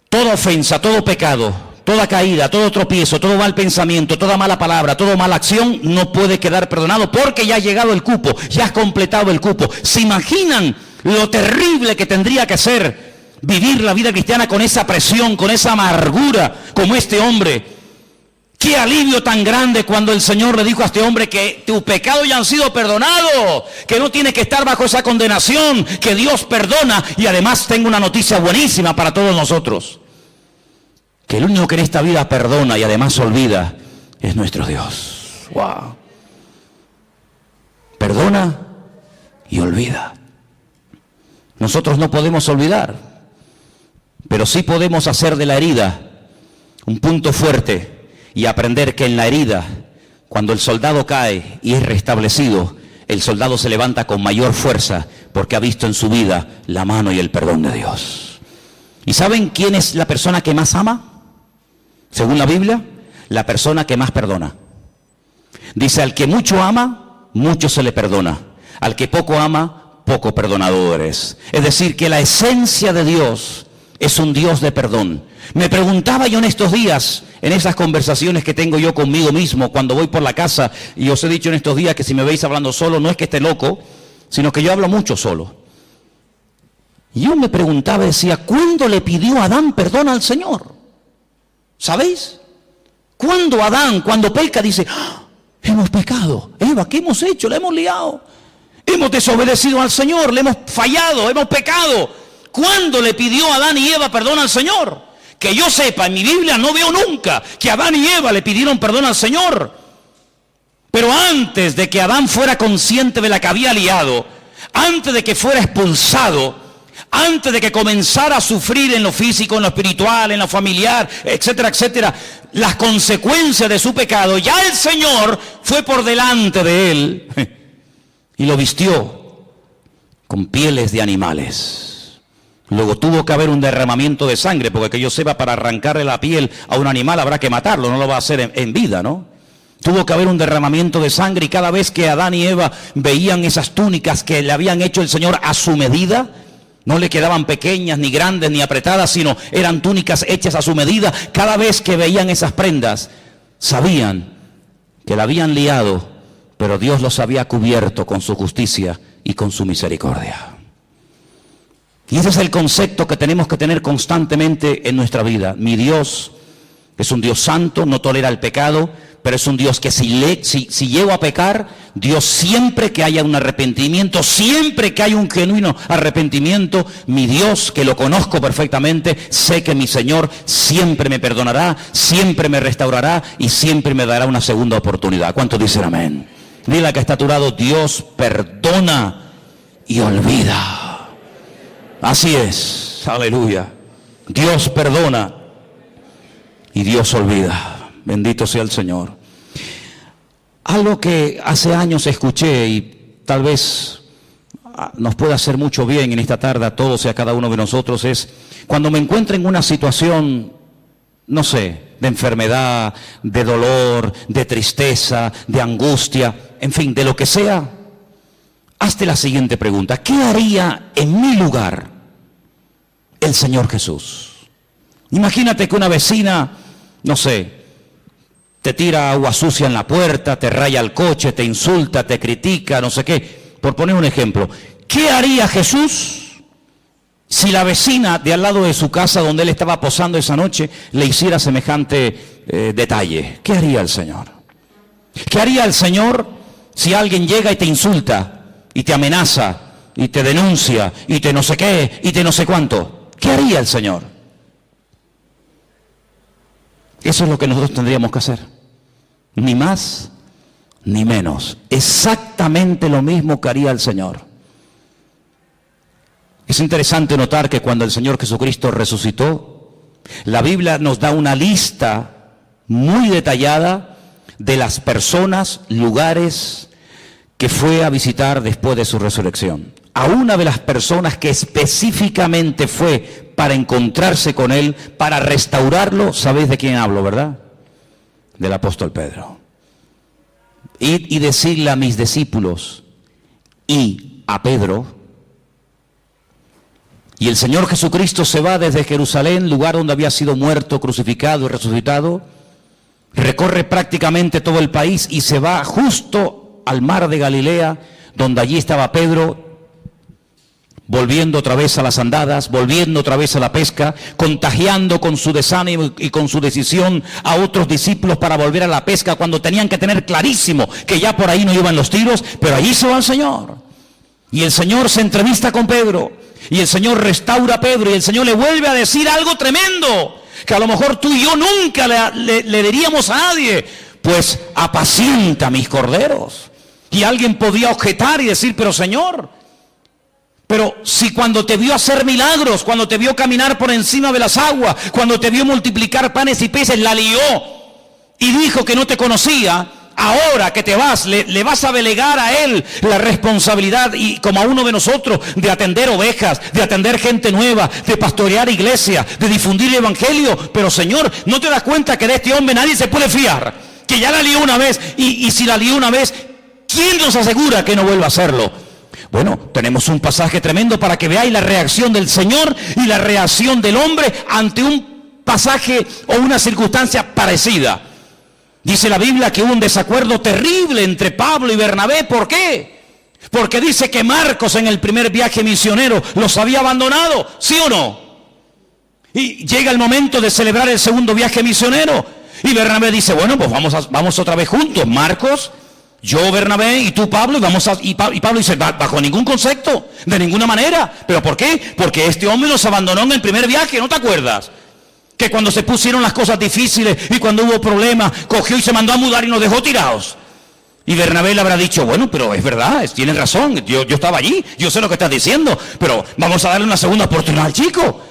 toda ofensa, todo pecado, toda caída, todo tropiezo, todo mal pensamiento, toda mala palabra, toda mala acción no puede quedar perdonado porque ya ha llegado el cupo, ya has completado el cupo. ¿Se imaginan lo terrible que tendría que ser vivir la vida cristiana con esa presión, con esa amargura, como este hombre? Qué alivio tan grande cuando el Señor le dijo a este hombre que tus pecados ya han sido perdonados, que no tienes que estar bajo esa condenación, que Dios perdona. Y además tengo una noticia buenísima para todos nosotros, que el único que en esta vida perdona y además olvida es nuestro Dios. ¡Wow! Perdona y olvida. Nosotros no podemos olvidar, pero sí podemos hacer de la herida un punto fuerte y aprender que en la herida, cuando el soldado cae y es restablecido, el soldado se levanta con mayor fuerza porque ha visto en su vida la mano y el perdón de Dios. ¿Y saben quién es la persona que más ama? Según la Biblia, la persona que más perdona. Dice, al que mucho ama, mucho se le perdona. Al que poco ama, poco perdonado eres. Es decir, que la esencia de Dios es un Dios de perdón. Me preguntaba yo en estos días, en esas conversaciones que tengo yo conmigo mismo cuando voy por la casa, y os he dicho en estos días que si me veis hablando solo, no es que esté loco, sino que yo hablo mucho solo. Y yo me preguntaba, decía, ¿cuándo le pidió Adán perdón al Señor? ¿Sabéis? Cuando Adán, cuando peca, dice, ¡ah! Hemos pecado. Eva, ¿qué hemos hecho? La hemos liado. Hemos desobedecido al Señor, le hemos fallado, hemos pecado. ¿Cuándo le pidió Adán y Eva perdón al Señor? Que yo sepa, en mi Biblia no veo nunca que Adán y Eva le pidieron perdón al Señor. Pero antes de que Adán fuera consciente de la que había liado, antes de que fuera expulsado, antes de que comenzara a sufrir en lo físico, en lo espiritual, en lo familiar, etcétera, etcétera, las consecuencias de su pecado, ya el Señor fue por delante de él y lo vistió con pieles de animales. Luego tuvo que haber un derramamiento de sangre, porque que yo sepa, para arrancarle la piel a un animal habrá que matarlo, no lo va a hacer en vida, ¿no? Tuvo que haber un derramamiento de sangre, y cada vez que Adán y Eva veían esas túnicas que le habían hecho el Señor a su medida, no le quedaban pequeñas, ni grandes, ni apretadas, sino eran túnicas hechas a su medida. Cada vez que veían esas prendas, sabían que la habían liado, pero Dios los había cubierto con su justicia y con su misericordia. Y ese es el concepto que tenemos que tener constantemente en nuestra vida. Mi Dios es un Dios santo, no tolera el pecado, pero es un Dios que si llego a pecar, Dios, siempre que haya un arrepentimiento, siempre que haya un genuino arrepentimiento, mi Dios, que lo conozco perfectamente, sé que mi Señor siempre me perdonará, siempre me restaurará y siempre me dará una segunda oportunidad. ¿Cuántos dicen amén? Dile al que está a tu lado, Dios perdona y olvida. Así es, aleluya. Dios perdona y Dios olvida. Bendito sea el Señor. Algo que hace años escuché y tal vez nos puede hacer mucho bien en esta tarde a todos y a cada uno de nosotros es, cuando me encuentro en una situación, no sé, de enfermedad, de dolor, de tristeza, de angustia, en fin, de lo que sea, hazte la siguiente pregunta: ¿qué haría en mi lugar el Señor Jesús? Imagínate que una vecina, no sé, te tira agua sucia en la puerta, te raya el coche, te insulta, te critica, no sé qué. Por poner un ejemplo, ¿qué haría Jesús si la vecina de al lado de su casa donde él estaba posando esa noche le hiciera semejante detalle? ¿Qué haría el Señor? ¿Qué haría el Señor si alguien llega y te insulta y te amenaza y te denuncia y te no sé qué y te no sé cuánto? ¿Qué haría el Señor? Eso es lo que nosotros tendríamos que hacer. Ni más ni menos. Exactamente lo mismo que haría el Señor. Es interesante notar que cuando el Señor Jesucristo resucitó, la Biblia nos da una lista muy detallada de las personas, lugares que fue a visitar después de su resurrección. A una de las personas que específicamente fue para encontrarse con él, para restaurarlo, ¿sabéis de quién hablo, verdad? Del apóstol Pedro. Id y decirle a mis discípulos y a Pedro. Y el Señor Jesucristo se va desde Jerusalén, lugar donde había sido muerto, crucificado y resucitado, recorre prácticamente todo el país y se va justo al mar de Galilea, donde allí estaba Pedro, volviendo otra vez a las andadas, volviendo otra vez a la pesca, contagiando con su desánimo y con su decisión a otros discípulos para volver a la pesca, cuando tenían que tener clarísimo que ya por ahí no iban los tiros, pero allí se va el Señor. Y el Señor se entrevista con Pedro, y el Señor restaura a Pedro, y el Señor le vuelve a decir algo tremendo, que a lo mejor tú y yo nunca le diríamos a nadie: pues apacienta mis corderos. Y alguien podía objetar y decir: pero Señor, pero si cuando te vio hacer milagros, cuando te vio caminar por encima de las aguas, cuando te vio multiplicar panes y peces, la lió y dijo que no te conocía, ahora que te vas, le vas a delegar a él la responsabilidad, y como a uno de nosotros, de atender ovejas, de atender gente nueva, de pastorear iglesias, de difundir el evangelio. Pero Señor, ¿no te das cuenta que de este hombre nadie se puede fiar? Que ya la lió una vez, y si la lió una vez, ¿Quién nos asegura que no vuelva a hacerlo? Bueno, tenemos un pasaje tremendo para que veáis la reacción del Señor y la reacción del hombre ante un pasaje o una circunstancia parecida. Dice la Biblia que hubo un desacuerdo terrible entre Pablo y Bernabé. ¿Por qué? Porque dice que Marcos en el primer viaje misionero los había abandonado, ¿sí o no? Y llega el momento de celebrar el segundo viaje misionero. Y Bernabé dice, bueno, pues vamos otra vez juntos. Marcos, yo, Bernabé, y tú, Pablo, y Pablo dice, bajo ningún concepto, de ninguna manera. ¿Pero por qué? Porque este hombre nos abandonó en el primer viaje, ¿no te acuerdas? Que cuando se pusieron las cosas difíciles y cuando hubo problemas, cogió y se mandó a mudar y nos dejó tirados. Y Bernabé le habrá dicho, bueno, pero es verdad, tienes razón, yo estaba allí, yo sé lo que estás diciendo, pero vamos a darle una segunda oportunidad al chico.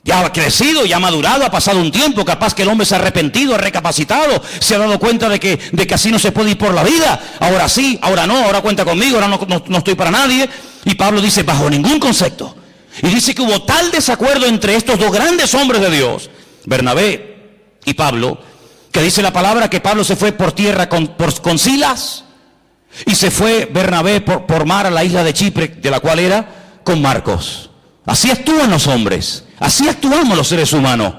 Ya ha crecido, ya ha madurado, ha pasado un tiempo, capaz que el hombre se ha arrepentido, ha recapacitado, se ha dado cuenta de que así no se puede ir por la vida. Ahora sí, ahora no, ahora cuenta conmigo, ahora no estoy para nadie. Y Pablo dice, bajo ningún concepto. Y dice que hubo tal desacuerdo entre estos dos grandes hombres de Dios, Bernabé y Pablo, que dice la palabra que Pablo se fue por tierra con Silas y se fue Bernabé por mar a la isla de Chipre, de la cual era, con Marcos. Así actúan los hombres, así actuamos los seres humanos.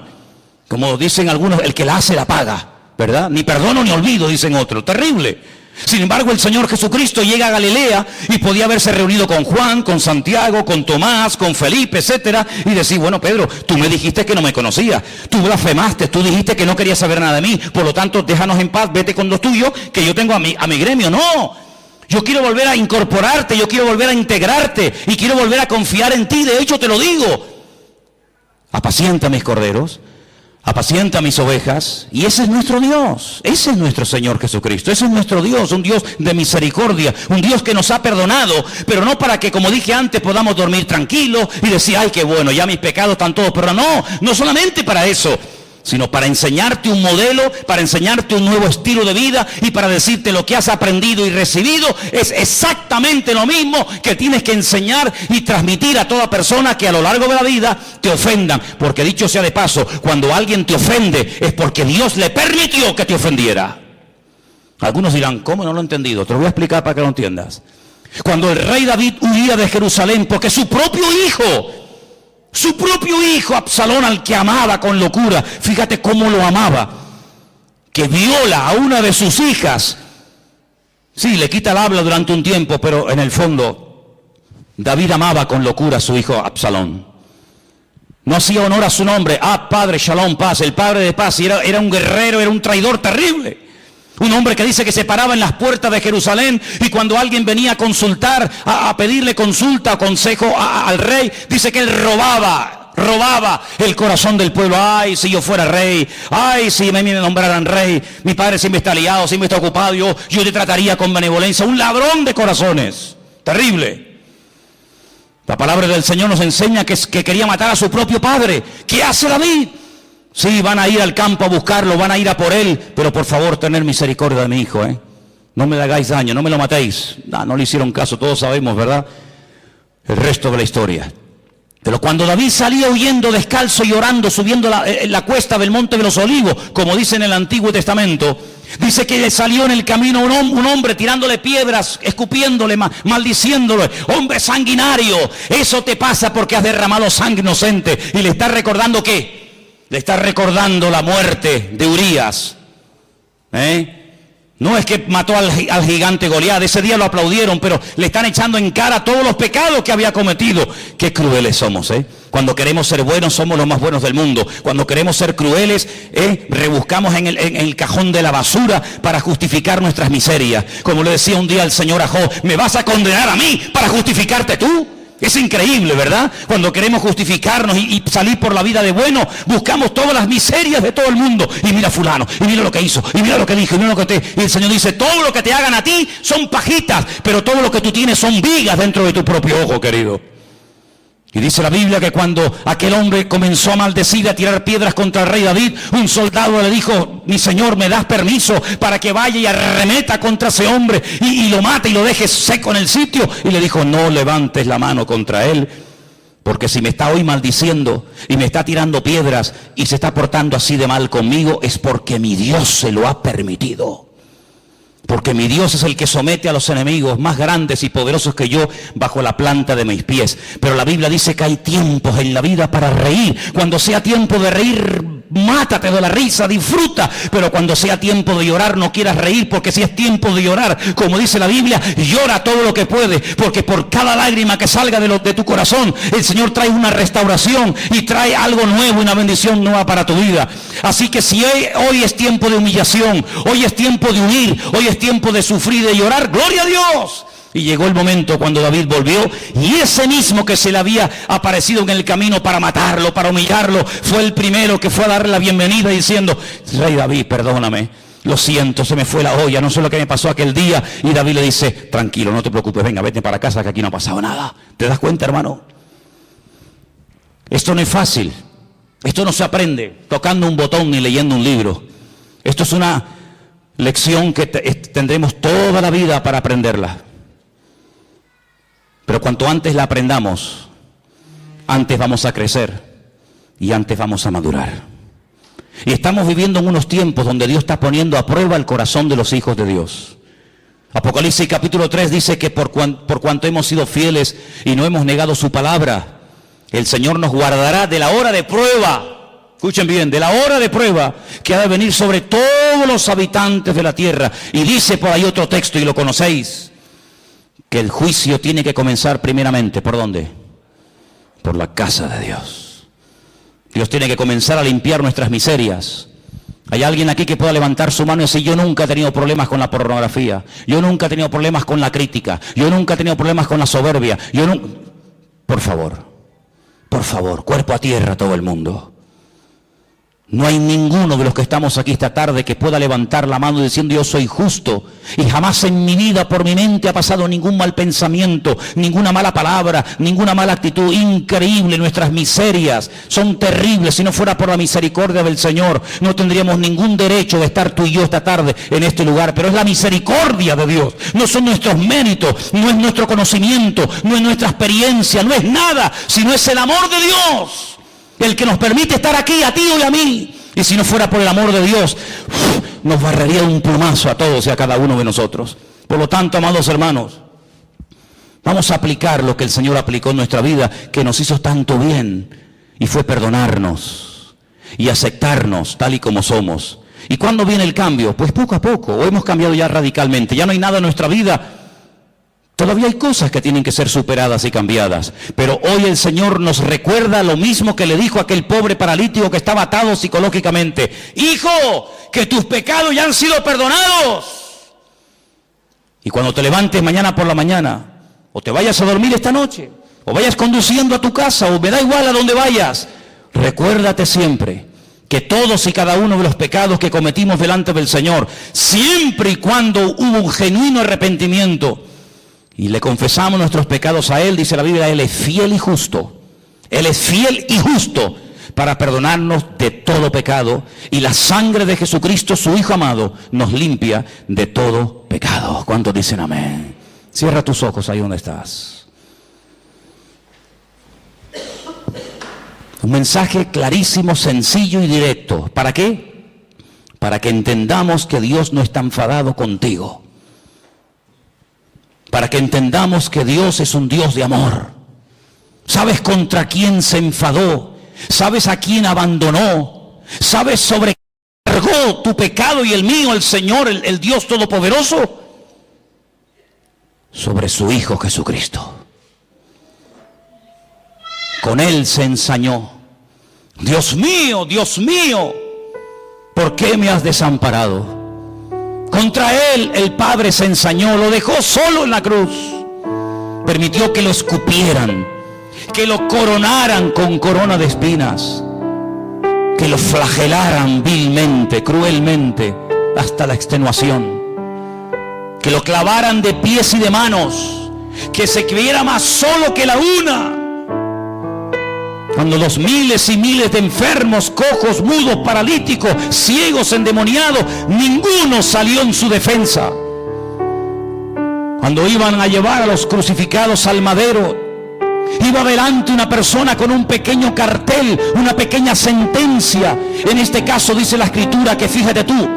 Como dicen algunos, el que la hace la paga, ¿verdad? Ni perdono ni olvido, dicen otros. Terrible. Sin embargo, el Señor Jesucristo llega a Galilea y podía haberse reunido con Juan, con Santiago, con Tomás, con Felipe, etcétera, y decir, bueno, Pedro, tú me dijiste que no me conocías, tú blasfemaste, tú dijiste que no querías saber nada de mí, por lo tanto, déjanos en paz, vete con los tuyos, que yo tengo a mi gremio. No. Yo quiero volver a incorporarte, yo quiero volver a integrarte y quiero volver a confiar en ti. De hecho, te lo digo. Apacienta mis corderos, apacienta mis ovejas. Y ese es nuestro Dios, ese es nuestro Señor Jesucristo, ese es nuestro Dios, un Dios de misericordia, un Dios que nos ha perdonado, pero no para que, como dije antes, podamos dormir tranquilos y decir, ay, qué bueno, ya mis pecados están todos perdonados. No solamente para eso, sino para enseñarte un modelo, para enseñarte un nuevo estilo de vida y para decirte lo que has aprendido y recibido es exactamente lo mismo que tienes que enseñar y transmitir a toda persona que a lo largo de la vida te ofendan. Porque dicho sea de paso, cuando alguien te ofende es porque Dios le permitió que te ofendiera. Algunos dirán, ¿cómo? No lo he entendido. Te lo voy a explicar para que lo entiendas. Cuando el rey David huía de Jerusalén porque su propio hijo Absalón, al que amaba con locura, fíjate cómo lo amaba, que viola a una de sus hijas. Sí, le quita el habla durante un tiempo, pero en el fondo David amaba con locura a su hijo Absalón. No hacía honor a su nombre. Padre Shalom, paz, el padre de paz, y era un guerrero, era un traidor terrible. Un hombre que dice que se paraba en las puertas de Jerusalén y cuando alguien venía a consultar, a pedirle consulta o consejo al rey, dice que él robaba el corazón del pueblo. Ay, si yo fuera rey, ay, si me nombraran rey, mi padre siempre está liado, siempre está ocupado, yo le trataría con benevolencia. Un ladrón de corazones, terrible. La palabra del Señor nos enseña que quería matar a su propio padre. ¿Qué hace David? Sí, van a ir al campo a buscarlo, van a ir a por él, pero por favor, tener misericordia de mi hijo, ¿eh? No me le hagáis daño, no me lo matéis. No le hicieron caso, todos sabemos, ¿verdad? El resto de la historia. Pero cuando David salía huyendo descalzo y llorando, subiendo la cuesta del Monte de los Olivos, como dice en el Antiguo Testamento, dice que le salió en el camino un hombre tirándole piedras, escupiéndole, maldiciéndole. Hombre sanguinario, eso te pasa porque has derramado sangre inocente. Y le está recordando ¿qué? Le está recordando la muerte de Urías. No es que mató al gigante Goliat, ese día lo aplaudieron, pero le están echando en cara todos los pecados que había cometido. Qué crueles somos, Cuando queremos ser buenos, somos los más buenos del mundo. Cuando queremos ser crueles, rebuscamos en el cajón de la basura para justificar nuestras miserias. Como le decía un día el Señor a Job, ¿me vas a condenar a mí para justificarte tú? Es increíble, ¿verdad? Cuando queremos justificarnos y salir por la vida de bueno, buscamos todas las miserias de todo el mundo. Y mira fulano, y mira lo que hizo, y mira lo que dijo, y mira lo que y el Señor dice, todo lo que te hagan a ti son pajitas, pero todo lo que tú tienes son vigas dentro de tu propio ojo, querido. Y dice la Biblia que cuando aquel hombre comenzó a maldecir, a tirar piedras contra el rey David, un soldado le dijo, mi señor, ¿me das permiso para que vaya y arremeta contra ese hombre y lo mate y lo deje seco en el sitio? Y le dijo, no levantes la mano contra él, porque si me está hoy maldiciendo y me está tirando piedras y se está portando así de mal conmigo, es porque mi Dios se lo ha permitido. Porque mi Dios es el que somete a los enemigos más grandes y poderosos que yo bajo la planta de mis pies. Pero la Biblia dice que hay tiempos en la vida para reír. Cuando sea tiempo de reír, mátate de la risa, disfruta. Pero cuando sea tiempo de llorar, no quieras reír, porque si es tiempo de llorar, como dice la Biblia, llora todo lo que puede, porque por cada lágrima que salga de tu corazón, el Señor trae una restauración y trae algo nuevo, una bendición nueva para tu vida. Así que si hoy es tiempo de humillación, hoy es tiempo de huir, hoy es tiempo de sufrir, de llorar, ¡gloria a Dios! Y llegó el momento cuando David volvió, y ese mismo que se le había aparecido en el camino para matarlo, para humillarlo, fue el primero que fue a darle la bienvenida diciendo: Rey David, perdóname, lo siento, se me fue la olla, no sé lo que me pasó aquel día. Y David le dice: tranquilo, no te preocupes, venga, vete para casa, que aquí no ha pasado nada. ¿Te das cuenta, hermano? Esto no es fácil, esto no se aprende tocando un botón ni leyendo un libro. Esto es una lección que tendremos toda la vida para aprenderla. Pero cuanto antes la aprendamos, antes vamos a crecer y antes vamos a madurar. Y estamos viviendo en unos tiempos donde Dios está poniendo a prueba el corazón de los hijos de Dios. Apocalipsis capítulo 3 dice que por cuanto hemos sido fieles y no hemos negado su palabra, el Señor nos guardará de la hora de prueba. Escuchen bien, de la hora de prueba que ha de venir sobre todos los habitantes de la tierra. Y dice por ahí otro texto, y lo conocéis, que el juicio tiene que comenzar primeramente, ¿por dónde? Por la casa de Dios. Dios tiene que comenzar a limpiar nuestras miserias. ¿Hay alguien aquí que pueda levantar su mano y decir: yo nunca he tenido problemas con la pornografía, yo nunca he tenido problemas con la crítica, yo nunca he tenido problemas con la soberbia, yo nunca... Por favor, cuerpo a tierra todo el mundo. No hay ninguno de los que estamos aquí esta tarde que pueda levantar la mano diciendo: yo soy justo y jamás en mi vida por mi mente ha pasado ningún mal pensamiento, ninguna mala palabra, ninguna mala actitud. Increíble, nuestras miserias son terribles. Si no fuera por la misericordia del Señor, no tendríamos ningún derecho de estar tú y yo esta tarde en este lugar. Pero es la misericordia de Dios, no son nuestros méritos, no es nuestro conocimiento, no es nuestra experiencia, no es nada, sino es el amor de Dios el que nos permite estar aquí, a ti y a mí. Y si no fuera por el amor de Dios, nos barrería un plumazo a todos y a cada uno de nosotros. Por lo tanto, amados hermanos, vamos a aplicar lo que el Señor aplicó en nuestra vida, que nos hizo tanto bien, y fue perdonarnos y aceptarnos tal y como somos. ¿Y cuándo viene el cambio? Pues poco a poco, o hemos cambiado ya radicalmente, ya no hay nada en nuestra vida. Todavía hay cosas que tienen que ser superadas y cambiadas, pero hoy el Señor nos recuerda lo mismo que le dijo a aquel pobre paralítico que estaba atado psicológicamente: hijo, que tus pecados ya han sido perdonados. Y cuando te levantes mañana por la mañana, o te vayas a dormir esta noche, o vayas conduciendo a tu casa, o me da igual a dónde vayas, recuérdate siempre que todos y cada uno de los pecados que cometimos delante del Señor, siempre y cuando hubo un genuino arrepentimiento y le confesamos nuestros pecados a Él, dice la Biblia, Él es fiel y justo. Él es fiel y justo para perdonarnos de todo pecado. Y la sangre de Jesucristo, su Hijo amado, nos limpia de todo pecado. ¿Cuántos dicen amén? Cierra tus ojos ahí donde estás. Un mensaje clarísimo, sencillo y directo. ¿Para qué? Para que entendamos que Dios no está enfadado contigo. Para que entendamos que Dios es un Dios de amor. ¿Sabes contra quién se enfadó? ¿Sabes a quién abandonó? ¿Sabes sobre qué cargó tu pecado y el mío, el Señor, el Dios Todopoderoso? Sobre su Hijo Jesucristo. Con Él se ensañó. Dios mío, ¿por qué me has desamparado? Contra Él el Padre se ensañó, lo dejó solo en la cruz. Permitió que lo escupieran, que lo coronaran con corona de espinas, que lo flagelaran vilmente, cruelmente, hasta la extenuación, que lo clavaran de pies y de manos, que se viera más solo que la una. Cuando los miles y miles de enfermos, cojos, mudos, paralíticos, ciegos, endemoniados, ninguno salió en su defensa. Cuando iban a llevar a los crucificados al madero, iba delante una persona con un pequeño cartel, una pequeña sentencia. En este caso dice la Escritura que, fíjate tú,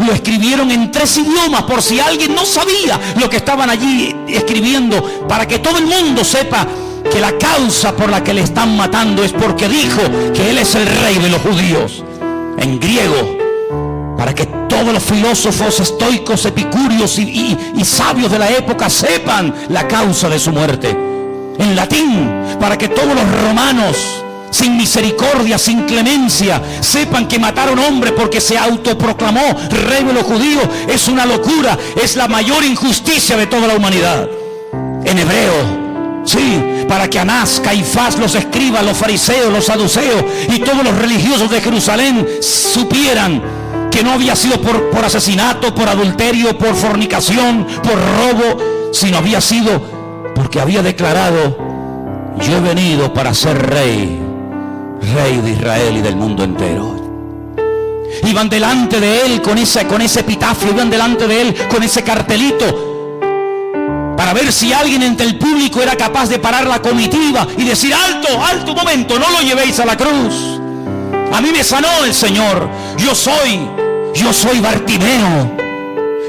lo escribieron en 3 idiomas, por si alguien no sabía lo que estaban allí escribiendo, para que todo el mundo sepa que la causa por la que le están matando es porque dijo que él es el rey de los judíos. En griego, para que todos los filósofos estoicos, epicúreos y sabios de la época sepan la causa de su muerte. En latín, para que todos los romanos, sin misericordia, sin clemencia, sepan que matar a un hombre porque se autoproclamó rey de los judíos es una locura, es la mayor injusticia de toda la humanidad. En hebreo, sí, para que Anás, Caifás, los escribas, los fariseos, los saduceos y todos los religiosos de Jerusalén supieran que no había sido por asesinato, por adulterio, por fornicación, por robo, sino había sido porque había declarado: yo he venido para ser rey de Israel y del mundo entero. Iban delante de él con ese epitafio, iban delante de él con ese cartelito, para ver si alguien entre el público era capaz de parar la comitiva y decir: alto, alto, un momento, no lo llevéis a la cruz. A mí me sanó el Señor. Yo soy Bartimeo.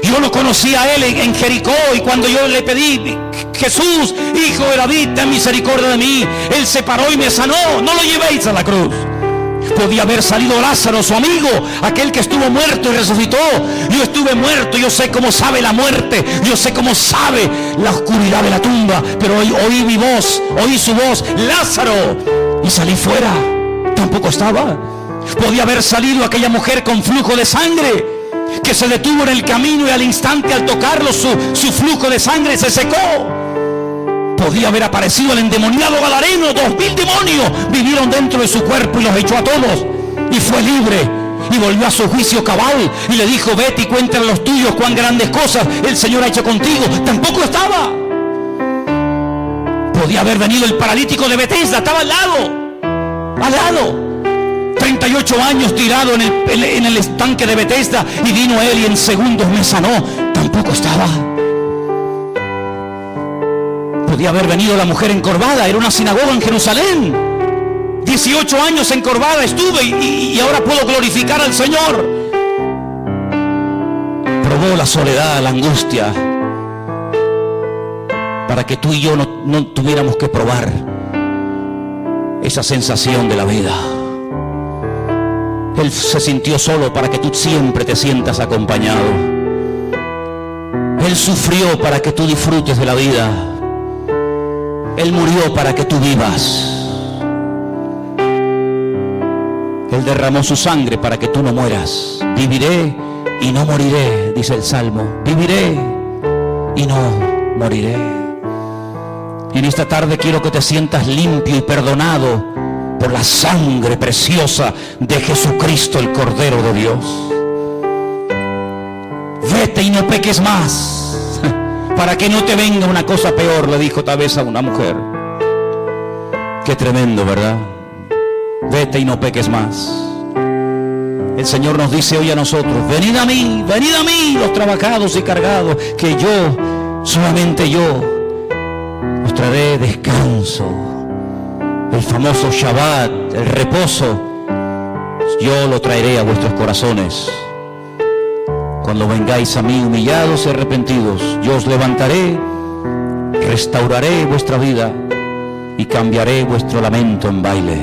Yo lo conocí a él en Jericó, y cuando yo le pedí: Jesús, hijo de David, ten misericordia de mí, él se paró y me sanó. No lo llevéis a la cruz. Podía haber salido Lázaro, su amigo, aquel que estuvo muerto y resucitó. Yo estuve muerto, yo sé cómo sabe la muerte, yo sé cómo sabe la oscuridad de la tumba, pero oí mi voz, oí su voz: Lázaro, y salí fuera. Tampoco estaba. Podía haber salido aquella mujer con flujo de sangre, que se detuvo en el camino y al instante, al tocarlo, su flujo de sangre se secó. Podía haber aparecido el endemoniado gadareno. 2000 demonios vivieron dentro de su cuerpo y los echó a todos, y fue libre, y volvió a su juicio cabal, y le dijo: vete y cuéntale a los tuyos cuán grandes cosas el Señor ha hecho contigo. Tampoco estaba. Podía haber venido el paralítico de Betesda, estaba al lado. 38 años tirado en el estanque de Betesda, y vino él y en segundos me sanó. Tampoco estaba. Podía haber venido la mujer encorvada, era una sinagoga en Jerusalén. 18 años encorvada estuve, y ahora puedo glorificar al Señor. Probó la soledad, la angustia, para que tú y yo no tuviéramos que probar esa sensación de la vida. Él se sintió solo para que tú siempre te sientas acompañado. Él sufrió para que tú disfrutes de la vida. Él murió para que tú vivas. Él derramó su sangre para que tú no mueras. Viviré y no moriré, dice el Salmo. Viviré y no moriré. Y en esta tarde quiero que te sientas limpio y perdonado por la sangre preciosa de Jesucristo, el Cordero de Dios. Vete y no peques más, para que no te venga una cosa peor, le dijo tal vez a una mujer. Qué tremendo, ¿verdad? Vete y no peques más. El Señor nos dice hoy a nosotros: venid a mí, los trabajados y cargados, que yo, solamente yo, os traeré descanso. El famoso Shabbat, el reposo, yo lo traeré a vuestros corazones. Cuando vengáis a mí humillados y arrepentidos, yo os levantaré, restauraré vuestra vida y cambiaré vuestro lamento en baile.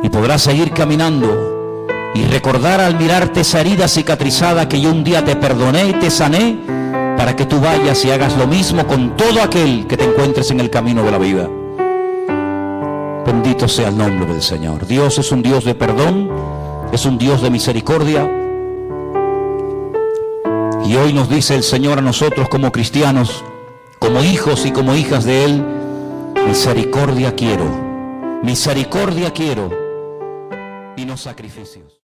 Y podrás seguir caminando y recordar al mirarte esa herida cicatrizada que yo un día te perdoné y te sané, para que tú vayas y hagas lo mismo con todo aquel que te encuentres en el camino de la vida. Bendito sea el nombre del Señor. Dios es un Dios de perdón, es un Dios de misericordia. Y hoy nos dice el Señor a nosotros como cristianos, como hijos y como hijas de Él: misericordia quiero y no sacrificios.